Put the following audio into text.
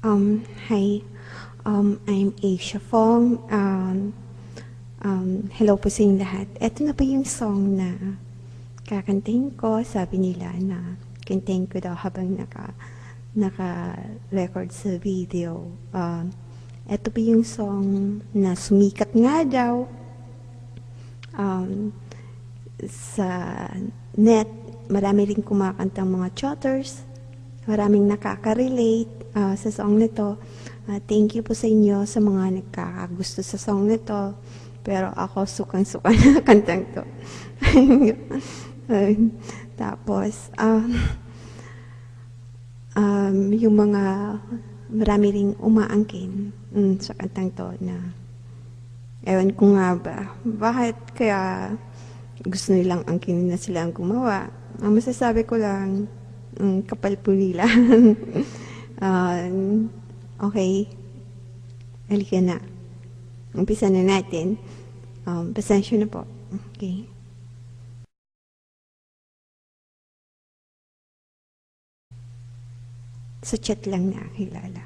Hi, I'm Asia Fong. Hello po sa inyong lahat. Ito na po yung song na kakantahin ko. Sabi nila na kantahin ko daw habang naka-record sa video. Ito po yung song na sumikat nga daw sa net. Marami rin kumakantang mga chotters. Maraming nakaka-relate sa song nito. Thank you po sa inyo sa mga nagkakagusto sa song nito. Pero ako sukang-suka na kantang to. Tapos, yung mga marami ring umaangkin sa kantang to na ewan ko nga ba, bakit kaya gusto nilang angkinin na sila ang gumawa. Ang masasabi ko lang, kapal po nila. Okay, halika na. Umpisa na natin. Pasensya na po. Okay. Sa chat lang nakilala.